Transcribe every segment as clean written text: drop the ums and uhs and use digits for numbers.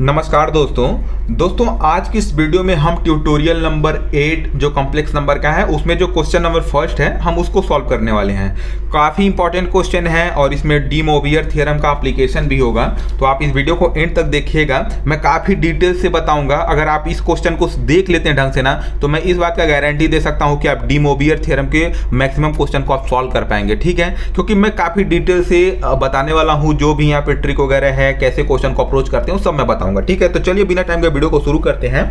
नमस्कार दोस्तों आज की इस वीडियो में हम ट्यूटोरियल नंबर 8 जो कॉम्प्लेक्स नंबर का है उसमें जो क्वेश्चन नंबर फर्स्ट है हम उसको सॉल्व करने वाले हैं। काफ़ी इंपॉर्टेंट क्वेश्चन है और इसमें डी मोवियर थ्योरम का एप्लीकेशन भी होगा, तो आप इस वीडियो को एंड तक देखिएगा। मैं काफ़ी डिटेल से बताऊंगा। अगर आप इस क्वेश्चन को देख लेते हैं ढंग से ना, तो मैं इस बात का गारंटी दे सकता हूँ कि आप डी मोवियर थ्योरम के मैक्सिमम क्वेश्चन को आप सॉल्व कर पाएंगे। ठीक है, क्योंकि मैं काफ़ी डिटेल से बताने वाला हूँ। जो भी यहाँ पे ट्रिक वगैरह है, कैसे क्वेश्चन को अप्रोच करते हैं, सब मैं बताऊंगा। ठीक है, तो चलिए बिना टाइम के वीडियो को शुरू करते हैं।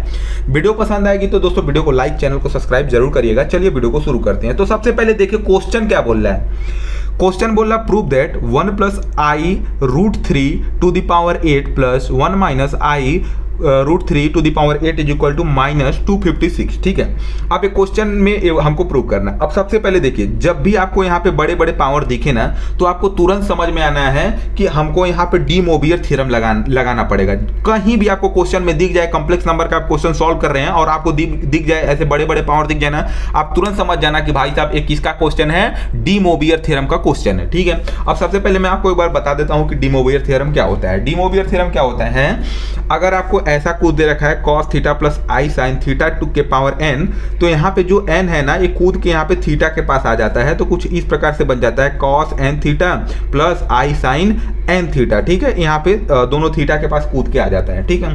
वीडियो पसंद आएगी तो दोस्तों वीडियो को लाइक, चैनल को सब्सक्राइब जरूर करिएगा। चलिए वीडियो को शुरू करते हैं। तो सबसे पहले देखिए क्वेश्चन क्या बोल रहा है। क्वेश्चन बोल रहा prove that 1 + i√3 to the power 8 + 1 - i√3 to the power 8 is equal to -256। ठीक है, अब एक क्वेश्चन में हमको प्रूव करना। अब सबसे पहले देखिए, जब भी आपको यहाँ पे बड़े बड़े पावर दिखे ना, तो आपको तुरंत समझ में आना है कि हमको यहाँ पे डी मोवियर थ्योरम लगाना पड़ेगा। कहीं भी आपको क्वेश्चन में दिख जाए, कॉम्प्लेक्स नंबर का आप क्वेश्चन सॉल्व कर रहे हैं और आपको दिख जाए ऐसे बड़े बड़े पावर दिख जाए ना, आप तुरंत समझ जाना कि भाई साहब एक किसका क्वेश्चन है, डी मोवियर थ्योरम का क्वेश्चन है। ठीक है, अब सबसे पहले मैं आपको एक बार बता देता हूँ कि डी मोवियर थ्योरम क्या होता है। डी मोवियर थ्योरम क्या होता है, अगर आपको ऐसा कूद दे रखा है cos theta + i sin theta two के पावर n, तो यहाँ पे जो n है ना, ये कूद के यहाँ पे थीटा के पास आ जाता है। तो कुछ इस प्रकार से बन जाता है cos n theta + i sin n theta. ठीक है, यहाँ पे दोनों थीटा के पास कूद के आ जाता है। ठीक है,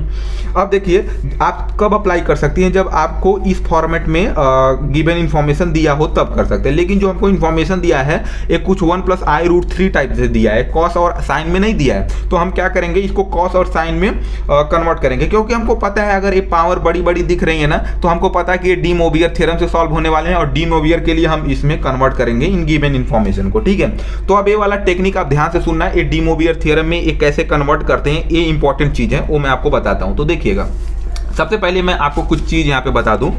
अब देखिए आप कब अप्लाई कर सकती हैं, जब आपको इस फॉर्मेट में गिवन इन्फॉर्मेशन दिया हो तब कर सकते हैं। लेकिन जो हमको इन्फॉर्मेशन दिया है एक कुछ 1 + i√3 टाइप से दिया है, cos और साइन में नहीं दिया है। तो हम क्या करेंगे, इसको cos और साइन में कन्वर्ट करेंगे, क्योंकि हमको पता है अगर ये पावर बड़ी बड़ी दिख रही है ना, तो हमको पता है कि ये डी मोवियर थ्योरम से सॉल्व होने वाले हैं और डी मोवियर के लिए हम इसमें कन्वर्ट करेंगे इन गिवन इन्फॉर्मेशन को। ठीक है, तो अब ये वाला टेक्निक आप ध्यान से सुनना, ये डी मोवियर थ्योरम में ये कैसे कन्वर्ट करते हैं, ये इंपॉर्टेंट चीज है, वो मैं आपको बताता हूं। तो देखिएगा, सबसे पहले मैं आपको कुछ चीज यहाँ पे बता दूं।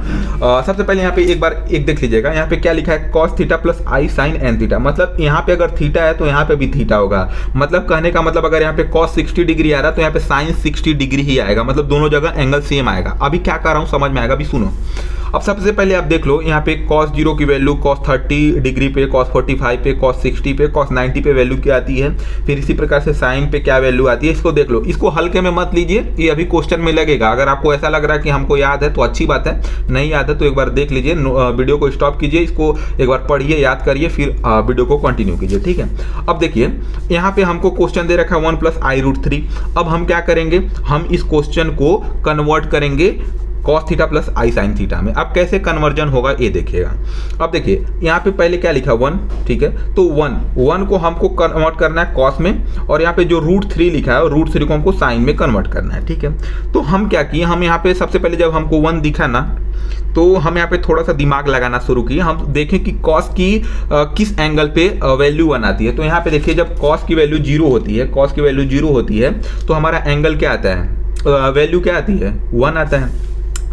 सबसे पहले यहाँ पे एक बार देख लीजिएगा, यहाँ पे क्या लिखा है, cos theta + i sin n theta. मतलब यहाँ पे अगर थीटा है तो यहाँ पे भी थीटा होगा। मतलब कहने का मतलब अगर यहाँ पे cos 60 डिग्री आ रहा है तो यहाँ पे sin 60 डिग्री ही आएगा। मतलब दोनों जगह एंगल सेम आएगा। अभी क्या कर रहा हूँ समझ में आएगा, अभी सुनो। अब सबसे पहले आप देख लो, यहाँ पे cos 0 की वैल्यू cos 30 डिग्री पे, cos 45 पे, cos 60 पे, cos 90 पे वैल्यू क्या आती है। फिर इसी प्रकार से साइन पे क्या वैल्यू आती है, इसको देख लो। इसको हल्के में मत लीजिए, ये अभी क्वेश्चन में लगेगा। अगर आपको ऐसा लग रहा है कि हमको याद है तो अच्छी बात है, नहीं याद है तो एक बार देख लीजिए, वीडियो को स्टॉप कीजिए, इसको एक बार पढ़िए, याद करिए, फिर वीडियो को कंटिन्यू कीजिए। ठीक है, अब देखिए यहाँ पे हमको क्वेश्चन दे रखा है 1 + i√3। अब हम क्या करेंगे, हम इस क्वेश्चन को कन्वर्ट करेंगे cos theta + i sin theta में। अब कैसे कन्वर्जन होगा ये देखिएगा। अब देखिए यहाँ पे पहले क्या लिखा 1, ठीक है, तो 1 को हमको कन्वर्ट करना है cos में, और यहाँ पे जो √3 लिखा है √3 को हमको साइन में कन्वर्ट करना है। ठीक है, तो हम क्या किए, हम यहाँ पे सबसे पहले जब हमको 1 दिखा ना, तो हम यहाँ पे थोड़ा सा दिमाग लगाना शुरू किए। हम देखें कि cos की किस एंगल पे वैल्यू 1 आती है। तो यहाँ पे देखिए, जब cos की वैल्यू 0 होती है, cos की वैल्यू 0 होती है, तो हमारा एंगल क्या आता है, वैल्यू क्या आती है, 1 आता है।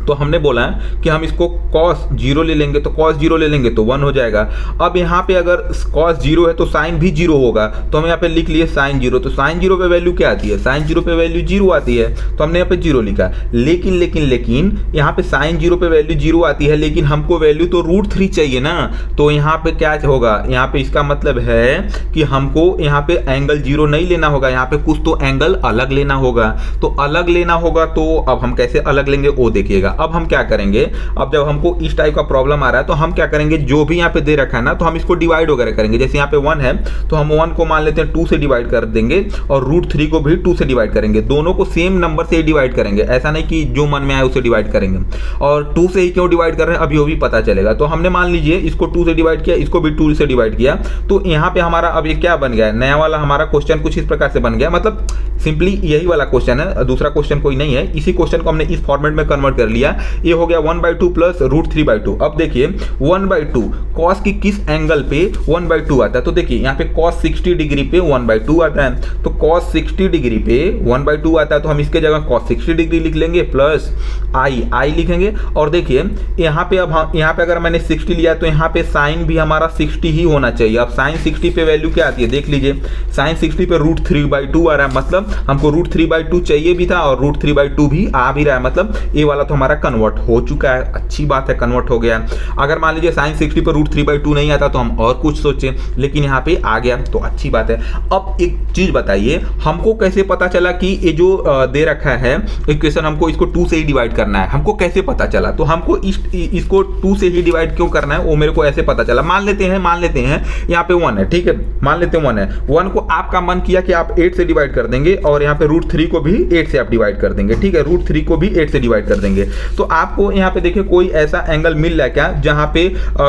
तो हमने बोला है कि हम इसको cos 0 ले लेंगे, तो cos 0 ले लेंगे तो 1 हो जाएगा। अब यहाँ पे अगर cos 0 है तो साइन भी 0 होगा, तो हम यहाँ पे लिख लिए sin 0। तो sin 0 पे वैल्यू क्या आती है, sin 0 पे वैल्यू 0 आती है, तो हमने यहाँ पे 0 लिखा। लेकिन यहाँ पे sin 0 पे वैल्यू 0 आती है, लेकिन हमको वैल्यू तो √3 चाहिए ना। तो यहाँ पे क्या होगा, यहाँ पे इसका मतलब है कि हमको यहाँ पे एंगल 0 नहीं लेना होगा, यहाँ पे कुछ तो एंगल अलग लेना होगा। तो अलग लेना होगा, तो अब हम कैसे अलग लेंगे वो देखिएगा। अब हम क्या करेंगे, अब जब हमको इस टाइप का प्रॉब्लम आ रहा है तो हम क्या करेंगे, जो भी यहाँ पे दे रखा है ना, तो हम इसको डिवाइड वगैरह करेंगे। जैसे यहाँ पे 1 है तो हम 1 को मान लेते हैं 2 से डिवाइड कर देंगे, और √3 को भी 2 से डिवाइड करेंगे। दोनों को सेम नंबर से डिवाइड करेंगे, ऐसा नहीं कि जो मन में आए उसे डिवाइड करेंगे। और 2 से ही क्यों डिवाइड कर रहे हैं अभी वो भी पता चलेगा। तो हमने मान लीजिए इसको 2 से डिवाइड किया, इसको भी 2 से डिवाइड किया, तो यहाँ पे हमारा अब ये क्या बन गया है, नया वाला हमारा क्वेश्चन कुछ इस प्रकार से बन गया। मतलब सिंपली यही वाला क्वेश्चन है, दूसरा क्वेश्चन कोई नहीं है। इसी क्वेश्चन को हमने इस फॉर्मेट में कन्वर्ट कर लिया। ये हो गया 1/2 + √3/2। अब देखिए 1/2 cos की किस एंगल पे 1/2 आता है, तो देखिए यहाँ पे cos 60 डिग्री पे 1/2 आता है। तो cos 60 डिग्री पे 1/2 आता है, तो हम इसके जगह cos 60 डिग्री लिख लेंगे प्लस i लिखेंगे। और देखिए यहाँ पे, अब यहाँ पे अगर मैंने 60 लिया तो यहाँ पे साइन भी हमारा 60 ही होना चाहिए। अब साइन 60 पे वैल्यू क्या आती है देख लीजिए, साइन 60 पे √3/2 आ रहा है। मतलब हमको √3/2 चाहिए भी था और √3/2 भी आ भी रहा है। मतलब ये वाला तो हमारा हमारा कन्वर्ट हो चुका है, अच्छी बात है, कन्वर्ट हो गया। अगर मान लीजिए sin 60 पर √3/2 नहीं आता तो हम और कुछ सोचें, लेकिन यहाँ पे आ गया तो अच्छी बात है। अब एक चीज़ बताइए, हमको कैसे पता चला कि ये जो दे रखा है इक्वेशन, हमको इसको 2 से ही डिवाइड करना है, हमको कैसे पता चला? तो हमको इसको 2 से ही डिवाइड क्यों करना है वो मेरे को ऐसे पता चला। मान लेते हैं यहाँ पे 1 है, ठीक है, मान लेते हैं 1 है। 1 को आपका मन किया कि आप 8 से डिवाइड कर देंगे और यहाँ पे √3 को भी 8 से आप डिवाइड कर देंगे, ठीक है, √3 को भी 8 से डिवाइड कर देंगे। तो आपको यहाँ पे देखिए कोई ऐसा एंगल मिल रहा है क्या जहाँ पे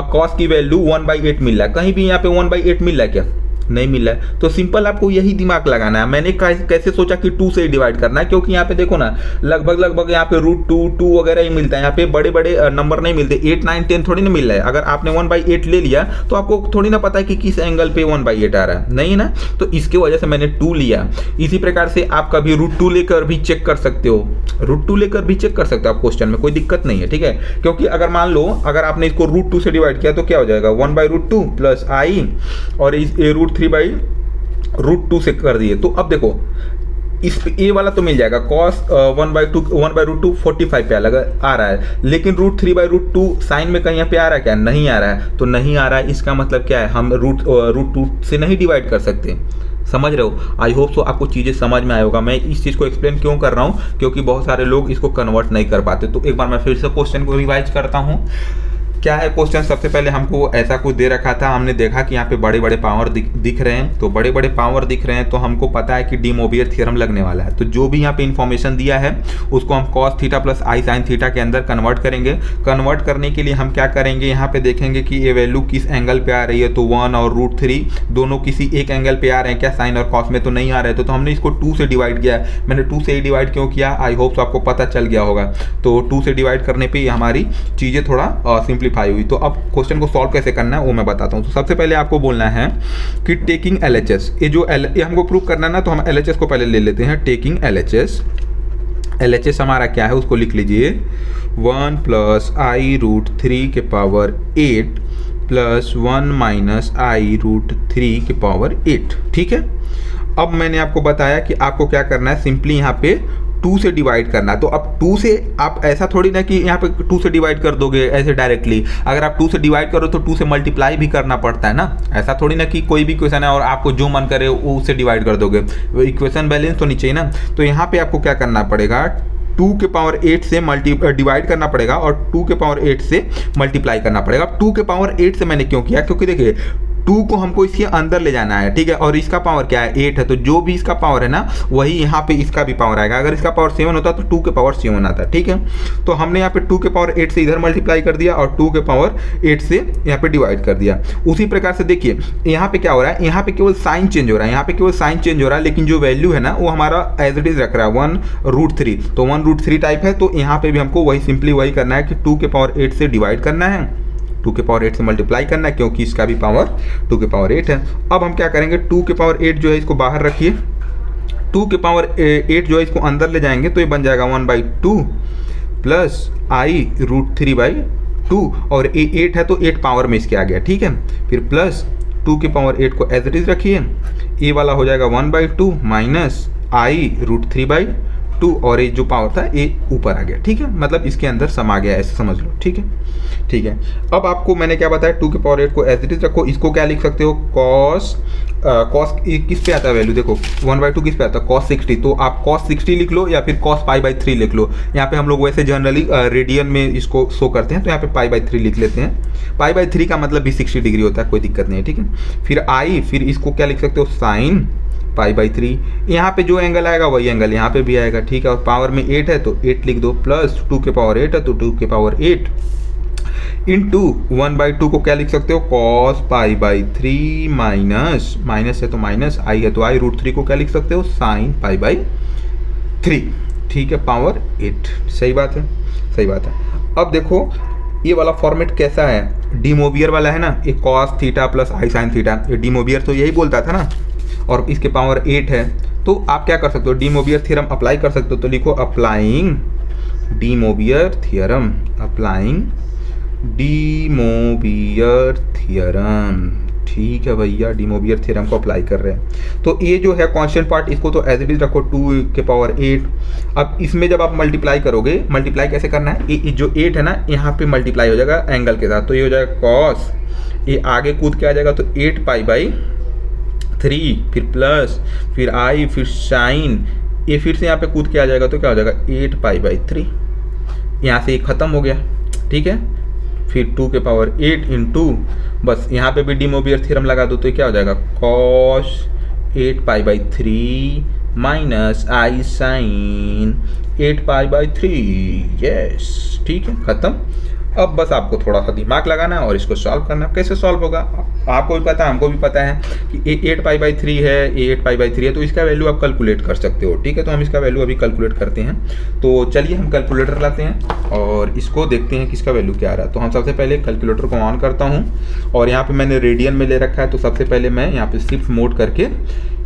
cos की वैल्यू 1/8 मिल रहा है? कहीं भी यहाँ पे 1/8 मिल रहा है क्या? नहीं मिल रहा है। तो सिंपल आपको यही दिमाग लगाना है। मैंने कैसे सोचा कि 2 से ही डिवाइड करना है, क्योंकि यहाँ पे देखो ना लगभग यहाँ पे √2 वगैरह ही मिलता है, यहाँ पे बड़े बड़े नंबर नहीं मिलते, 8 9 10 थोड़ी ना मिल रहा है। अगर आपने 1/8 ले लिया तो आपको थोड़ी ना पता है कि किस एंगल पे 1/8 आ रहा है, नहीं ना, तो इसकी वजह से मैंने 2 लिया। इसी प्रकार से आप कभी √2 लेकर भी चेक कर सकते हो, √2 लेकर भी चेक कर सकते हो आप क्वेश्चन में, कोई दिक्कत नहीं है, ठीक है। क्योंकि अगर मान लो अगर आपने इसको √2 से डिवाइड किया तो क्या हो जाएगा, 1/√2 प्लस आई और इस √3/√2 से कर दिए। तो अब देखो इस पे ए वाला तो मिल जाएगा, cos 1/2 45 पे आ रहा है, लेकिन √3/√2 साइन में कहीं यहाँ पे आ रहा है क्या? नहीं आ रहा है। तो नहीं आ रहा है, इसका मतलब क्या है, हम √2 से नहीं डिवाइड कर सकते। समझ रहे हो? आई होप सो आपको चीज़ें समझ में आया होगा। मैं इस चीज़ को एक्सप्लेन क्यों कर रहा हूँ, क्योंकि बहुत सारे लोग इसको कन्वर्ट नहीं कर पाते। तो एक बार मैं फिर से क्वेश्चन को रिवाइज करता हूँ। क्या है क्वेश्चन? सबसे पहले हमको ऐसा कुछ दे रखा था, हमने देखा कि यहाँ पे बड़े बड़े पावर दिख रहे हैं। तो बड़े बड़े पावर दिख रहे हैं तो हमको पता है कि डी मोबियर थ्योरम लगने वाला है। तो जो भी यहाँ पे इन्फॉर्मेशन दिया है उसको हम cos थीटा प्लस आई साइन थीटा के अंदर कन्वर्ट करेंगे। कन्वर्ट करने के लिए हम क्या करेंगे, यहाँ पे देखेंगे कि ये वैल्यू किस एंगल पे आ रही है। तो 1 और √3 दोनों किसी एक एंगल पे आ रहे हैं क्या? साइन और कॉस में तो नहीं आ रहे। तो हमने इसको 2 से डिवाइड किया है। मैंने 2 से ही डिवाइड क्यों किया, आई होप सो आपको पता चल गया होगा। तो 2 से डिवाइड करने पर हमारी चीज़ें थोड़ा सिंप्लीफाई हुई। तो अब क्वेश्चन को सॉल्व कैसे करना है वो मैं बताता हूँ। तो सबसे पहले आपको बोलना है कि टेकिंग LHS, ये हमको प्रूव करना है ना, तो हम LHS को पहले ले लेते हैं। टेकिंग LHS हमारा क्या है उसको लिख लीजिए, 1 प्लस आई √3 के पावर 8 प्लस 1 माइनस आई √3 के पावर 8, ठीक है। अब मैंने आपको बताया कि आपको क्या करना है, सिंपली यहाँ पे 2 से डिवाइड करना है। तो अब 2 से आप ऐसा थोड़ी ना कि यहाँ पे 2 से डिवाइड कर दोगे ऐसे डायरेक्टली। अगर आप 2 से डिवाइड करो तो 2 से मल्टीप्लाई भी करना पड़ता है ना। ऐसा थोड़ी ना कि कोई भी क्वेश्चन है और आपको जो मन करे वो उससे डिवाइड कर दोगे, इक्वेशन बैलेंस तो नहीं चाहिए ना। तो यहाँ पे आपको क्या करना पड़ेगा, 2 के पावर 8 से डिवाइड करना पड़ेगा और 2 के पावर 8 से मल्टीप्लाई करना पड़ेगा। अब 2 के पावर 8 से मैंने क्यों किया, क्योंकि देखिए 2 को हमको इसके अंदर ले जाना है, ठीक है, और इसका पावर क्या है 8 है। तो जो भी इसका पावर है ना वही यहाँ पे इसका भी पावर आएगा। अगर इसका पावर 7 होता तो 2 के पावर 7 आता, ठीक है। तो हमने यहाँ पे 2 के पावर 8 से इधर मल्टीप्लाई कर दिया और 2 के पावर 8 से यहाँ पे डिवाइड कर दिया। उसी प्रकार से देखिए यहाँ पे क्या हो रहा है, यहाँ पे केवल साइन चेंज हो रहा है, यहाँ पे केवल साइन चेंज हो रहा है, लेकिन जो वैल्यू है ना वो हमारा एज इट इज रख रहा है 1√3। तो 1√3 टाइप है। तो यहाँ पे भी हमको वही सिंपली वही करना है कि 2 के पावर 8 से डिवाइड करना है, 2 के पावर 8 से मल्टीप्लाई करना है, क्योंकि इसका भी पावर 2 के पावर 8 है। अब हम क्या करेंगे, 2 के पावर 8 जो है इसको बाहर रखिए, 2 के पावर 8 जो है इसको अंदर ले जाएंगे तो ये बन जाएगा 1/2 प्लस आई √3/2 और ये 8 है तो 8 पावर में इसके आ गया, ठीक है। फिर प्लस 2 के पावर 8 को एज इट इज रखिए, ये वाला हो जाएगा 1/2 माइनस आई √3/2 और ये जो पावर था ये ऊपर आ गया, ठीक है, मतलब इसके अंदर समा गया, ऐसे समझ लो, ठीक है, ठीक है। अब आपको मैंने क्या बताया, 2 के पावर 8 को एज इट इज रखो। इसको क्या लिख सकते हो, कॉस किस पे आता है वैल्यू, देखो 1/2 किस पे आता है, cos 60। तो आप cos 60 लिख लो या फिर cos π/3 लिख लो। यहाँ पे हम लोग वैसे जनरली रेडियन में इसको शो करते हैं, तो यहाँ पे π/3 लिख लेते हैं। π/3 का मतलब भी 60 डिग्री होता है, कोई दिक्कत नहीं है, ठीक है। फिर आई, फिर इसको क्या लिख सकते हो, साइन π/3। यहाँ पे जो एंगल आएगा वही एंगल यहाँ पे भी आएगा, ठीक है। और पावर में 8 है तो 8 लिख दो, प्लस 2 के पावर 8 है तो 2 के पावर 8 इंटू 1/2 को क्या लिख सकते हो, cos π/3 माइनस है तो माइनस, आई है तो आई, √3 को क्या लिख सकते हो, साइन π/3, ठीक है, पावर 8। सही बात है, सही बात है। अब देखो ये वाला फॉर्मेट कैसा है, डी मोबियर वाला है ना, ये cos थीटा प्लस आई साइन थीटा, ये डी मोबियर तो यही बोलता था ना, और इसके पावर 8 है। तो आप क्या कर सकते हो, डी मोबियर थ्योरम अप्लाई कर सकते हो। तो लिखो applying De Moivre theorem, applying De Moivre theorem, ठीक है भैया, डी मोबियर थ्योरम को अप्लाई कर रहे हैं। तो ये जो है कांस्टेंट पार्ट, इसको तो एज इट इज रखो, 2 के पावर 8 अब इसमें जब आप मल्टीप्लाई करोगे, मल्टीप्लाई कैसे करना है, ये जो 8 है ना यहाँ पे मल्टीप्लाई हो जाएगा एंगल के साथ, तो ये हो जाएगा कॉस, ये आगे कूद के आ जाएगा तो 8π/3, फिर प्लस, फिर आई, फिर साइन, ये फिर से यहाँ पे कूद के आ जाएगा तो क्या हो जाएगा 8π/3, यहाँ से ये ख़त्म हो गया। ठीक है, फिर 2 के पावर 8 इंटू, बस यहाँ पे भी डी मोबियर थ्योरम लगा दो तो ये क्या हो जाएगा कॉस 8π/3 माइनस आई साइन 8π/3। यस, ठीक है, ख़त्म। अब बस आपको थोड़ा सा दिमाग लगाना है और इसको सॉल्व करना है। कैसे सॉल्व होगा आपको भी पता है, हमको भी पता है कि ये 8π/3 है, ये 8π/3 है, तो इसका वैल्यू आप कैलकुलेट कर सकते हो। ठीक है, तो हम इसका वैल्यू अभी कैलकुलेट करते हैं। तो चलिए हम कैलकुलेटर लाते हैं और इसको देखते हैं कि इसका वैल्यू क्या आ रहा है। तो हम सबसे पहले कैलकुलेटर को ऑन करता हूँ और यहाँ पर मैंने रेडियन में ले रखा है, तो सबसे पहले मैं यहाँ पर शिफ्ट मोड करके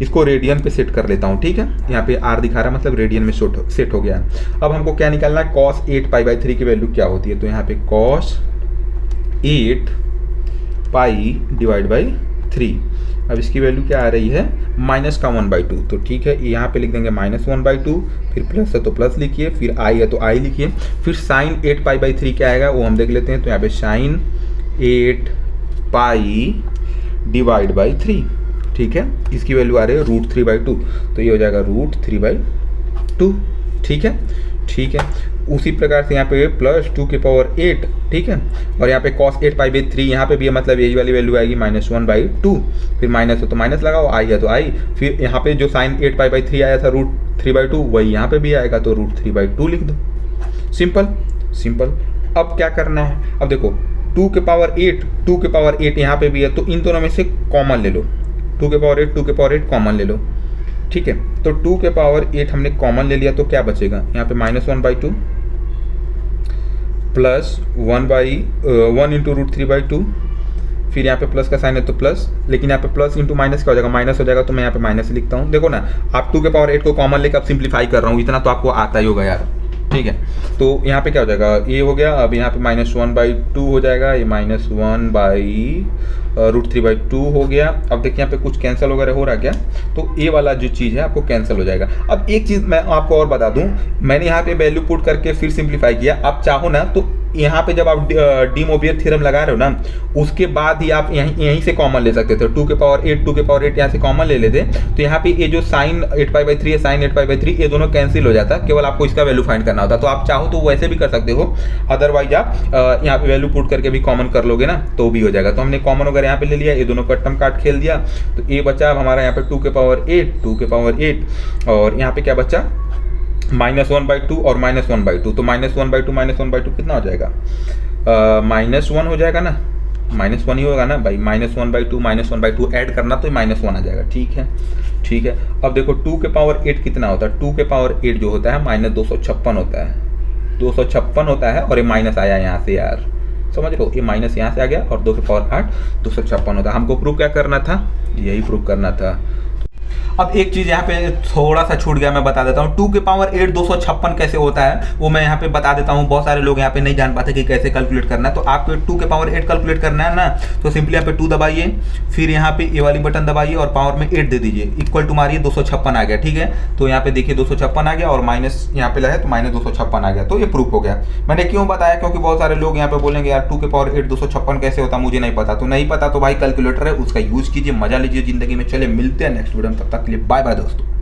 इसको रेडियन पे सेट कर लेता हूँ। ठीक है, यहाँ पे आर दिखा रहा है, मतलब रेडियन में सेट हो गया है। अब हमको क्या निकालना है, कॉस 8π/3 की वैल्यू क्या होती है, तो यहाँ पे कॉस 8π/3, अब इसकी वैल्यू क्या आ रही है माइनस का 1/2। तो ठीक है, यहाँ पे लिख देंगे -1/2, फिर प्लस है तो प्लस लिखिए, फिर आई है तो आई लिखिए, फिर साइन 8π/3 क्या आएगा वो हम देख लेते हैं। तो यहाँ पे साइन 8π/3, ठीक है, इसकी वैल्यू आ रही है √3/2, तो ये हो जाएगा √3/2। ठीक है, ठीक है, उसी प्रकार से यहाँ पे प्लस 2 के पावर 8, ठीक है, और यहाँ पे cos 8π/3 यहाँ पे भी है, मतलब यही वाली वैल्यू आएगी -1/2, फिर माइनस है तो माइनस लगाओ, आई है तो आई, फिर यहाँ पे जो साइन 8π/3 आया था √3/2 वही यहाँ पे भी आएगा, तो √3/2 लिख दो। Simple simple. अब क्या करना है, अब देखो 2 के पावर 8 यहाँ पे भी है, तो इन दोनों में से कॉमन ले लो, 2 के पावर 8 कॉमन ले लो। ठीक है, तो 2 के पावर 8 हमने कॉमन ले लिया तो क्या बचेगा, यहाँ पे -1/2 प्लस 1 इंटू √3/2, फिर यहाँ पे प्लस का साइन है तो प्लस, लेकिन यहाँ पे प्लस इंटू माइनस क्या हो जाएगा, माइनस हो जाएगा, तो मैं यहाँ पे माइनस लिखता हूँ। देखो ना, आप 2 के पावर 8 को कॉमन लेकर अब सिंप्लीफाई कर रहा हूँ, इतना तो आपको आता ही होगा यार। ठीक है, तो यहाँ पे क्या हो जाएगा, ये हो गया, अब यहाँ पे -1/2 हो जाएगा, ये -1/√3/2 हो गया। अब देखिए यहाँ पे कुछ कैंसिल वगैरह हो रहा है क्या, तो ये वाला जो चीज़ है आपको कैंसिल हो जाएगा। अब एक चीज़ मैं आपको और बता दूँ, मैंने यहाँ पे वैल्यू पुट करके फिर सिंप्लीफाई किया। आप चाहो ना तो यहाँ पे जब आप डी मोबियर थ्योरम लगा रहे हो ना, उसके बाद ही आप यहीं से कॉमन ले सकते थे। 2 के पावर 8 यहाँ से कॉमन ले लेते, तो यहाँ पे ये जो साइन 8π/3 है, साइन 8π/3 ये दोनों कैंसिल हो जाता, केवल आपको इसका वैल्यू फाइंड करना होता। तो आप चाहो तो वैसे भी कर सकते हो, अदरवाइज आप यहाँ पे वैल्यू पुट करके भी कॉमन कर लोगे ना तो भी हो जाएगा। तो हमने कॉमन वगैरह यहाँ पे ले लिया, ये दोनों का टर्म काट खेल दिया, तो ये बचा अब हमारा यहाँ पे 2 के पावर 8 और यहाँ पे क्या बचा -1/2 और -1/2, तो -1/2 कितना हो जाएगा, -1 हो जाएगा ना, -1 ही होगा ना भाई, -1/2 ऐड करना तो -1 आ जाएगा। ठीक है, ठीक है। अब देखो 2 के पावर 8 कितना होता है, 2 के पावर 8 जो होता है -256 होता है, 256 होता है, और ये माइनस आया यहाँ से यार, समझ लो, ये माइनस यहाँ से आ गया, और 2 के पावर 8 256 होता है। हमको प्रूव क्या करना था, यही प्रूव करना था। अब एक चीज़ यहाँ पे थोड़ा सा छूट गया, मैं बता देता हूँ। 2 के पावर 8 256 कैसे होता है वो मैं यहाँ पे बता देता हूँ। बहुत सारे लोग यहाँ पे नहीं जान पाते कि कैसे कैलकुलेट करना है। तो आपको 2 के पावर 8 कैलकुलेट करना है ना, तो सिंपली यहाँ पे 2 दबाइए, फिर यहाँ पे ये वाली बटन दबाइए और पावर में 8 दे दीजिए, इक्वल टू मारिए 256 आ गया। ठीक है, तो यहाँ पे देखिए 256 आ गया, और माइनस यहाँ पे लगे तो -256 आ गया, तो ये प्रूफ हो गया। मैंने क्यों बताया, क्योंकि बहुत सारे लोग यहाँ पे बोलेंगे यार 2 के पावर 8 256 कैसे होता, मुझे नहीं पता। तो नहीं पता तो भाई कैलकुलेटर है, उसका यूज कीजिए, मजा लीजिए जिंदगी में। चले मिलते हैं नेक्स्ट वीडियो में, तब तक के लिए बाय बाय दोस्तों।